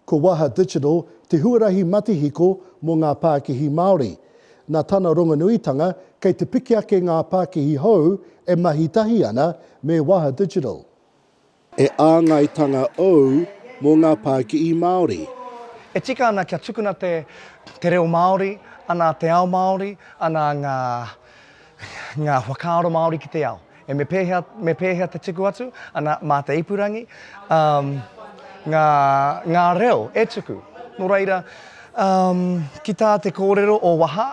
ko Waha Digital te huarahi matihiko mō ngā Pākehī Māori. Nā tāna rongonuitanga kei te piki ake ngā Pākehī hou e mahitahi ana me Waha Digital. E āngaitanga au mō ngā Pākehī Māori. E tika ana kia tukuna te reo Māori, ana te ao Māori, ana ngā whakaaro Māori ki te ao. E me pēhea te tiku atu, ana mā te ipurangi, ngā reo e tuku. Nō reira, ki tā te kōrero o waha,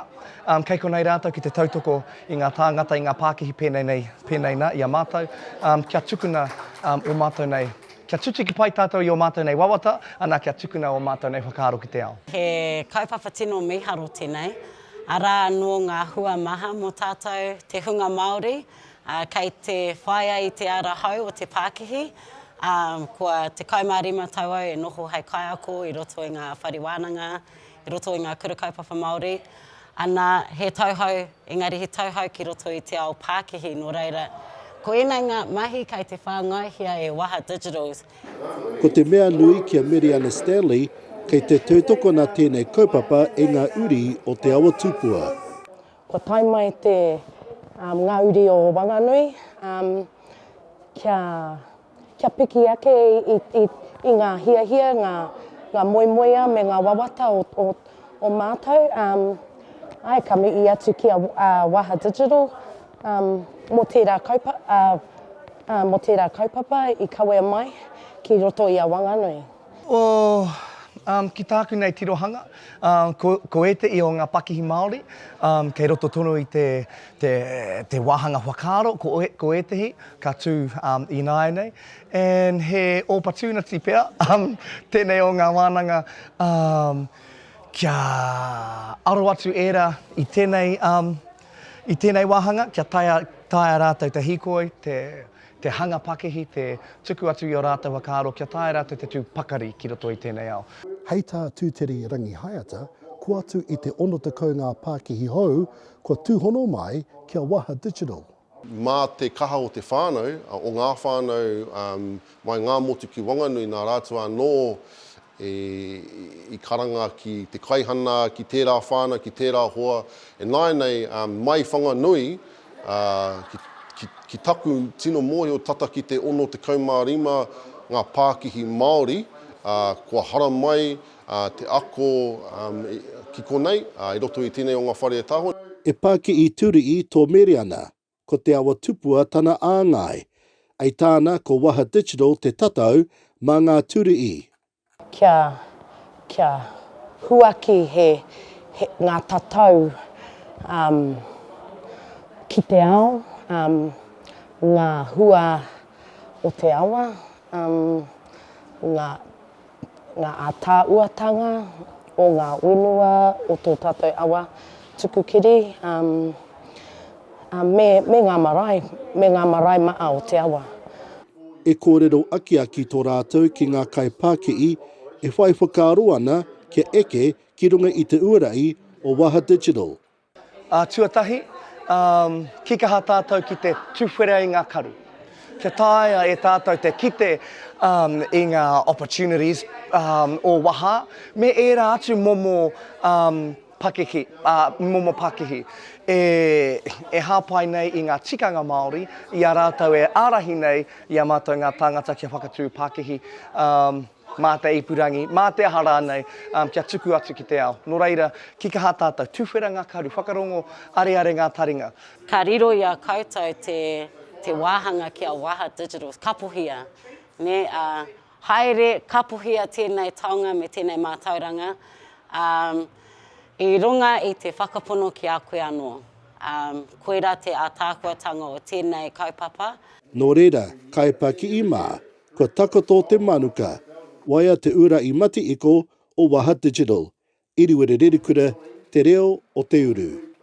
kei konei rātou ki te tautoko i ngā tāngata, i ngā Pākehī pēnei nā, i a mātou, kia tukuna o mātou nei. Kia tuti ki pai tātou i o mātou nei wawata, ana kia tukuna o mātou nei whakaaro ki te ao. He kaupapa tino miharo tēnei, ara no ngā hua maha mo tātou te hunga Māori, kei te whaia i te ara hau o te Pākehī, kua te kaumārima tauau e noho hei kaiako i roto i ngā whariwānanga, i roto i ngā kura kaupapa Māori, ana he tauhau, engari he tauhau ki roto i te ao Pākehī, no reira, ko ēnei ngā mahi kei te whāngaihia e Waha Digitals. Ko te mea nui kia Mariana Stanley, kei te tautoko nā tēnei kaupapa e ngā uri o te awa tupua. Ko tai mai te ngā uri o Wanganui, kia piki ake i ngā hiahia, ngā moemoea me ngā wawata o mātou. Ai ka mihi atu ki a Waha Digital, mo tērā kaupapa i kawea mai ki roto i a Wanganui. Ki tāku nei tirohanga, ko e te i o ngā Pākehī Māori, kei roto tonu i te wāhanga whakaaro, ko e tehi, ka tū i nāi nei. And he opportunity pia, tēnei o ngā wānanga, kia aro atu era i tēnei wāhanga, kia taia rātou te hikoi, te hanga Pākehī, te tuku atu i o rātou whakaaro, kia taia rātou te tū pakari ki roto i tēnei ao. Hei tā tūteri rangi haiata, ko atu i te ono te kau ngā Pākehī hou, ko tūhono mai kia Waha Digital. Mā te kaha o te whānau, o ngā whānau, mai ngā motu ki Wanganui, nā rātou anō i karanga ki te kaihana, ki tērā whānau, ki tērā hoa. E nāi nei, mai whanganui, ki taku tino mohi o tata ki te ono te kaumārima ngā Pākehī Māori, kua hara mai te ako ki konei, i roto i tēnei o ngā whare e tāho. E pāke i turi tō Mariana, ko te awa tupua tana āngai. Ai tāna ko Waha Digital te tatau mā ngā turi. Kia huaki he ngā tatau ki te ao, ngā hua o te awa, ngā ātāuatanga o ngā whenua o tō tātou awa tukukiri, me ngā marae maa o te awa. E kōrero aki tō rātou ki ngā kai Pākehī e whai whakaaro ana kia eke ki runga i te uarai o Waha Digital. Tuatahi, kikaha tātou ki te tuwhera i ngā karu. Kia taia e tātou te kite i ngā opportunities o waha, me e rā atu momo Pākehī. E hāpai nei i ngā tikanga Māori, i a rātou e ārahi nei i a mātou ngā tāngata kia whakatū Pākehī, mā te ipurangi, mā te ahara nei, kia tuku atu ki te ao. Nō reira, kikaha tātou tuwhera ngā karu, whakarongo are ngā taringa. Ka riro i a koutou te wāhanga ki a Waha Digital, kapuhia. Haere kapuhia tēnei taonga me tēnei mātauranga. I runga i te whakapono ki a koe anō. Koera te ātākuatanga o tēnei kaupapa. Nō reira, kaipa ki i mā, kua takoto te manuka, waia te ura i mati iko o Waha Digital. Iriwere rerekura, te reo o te uru.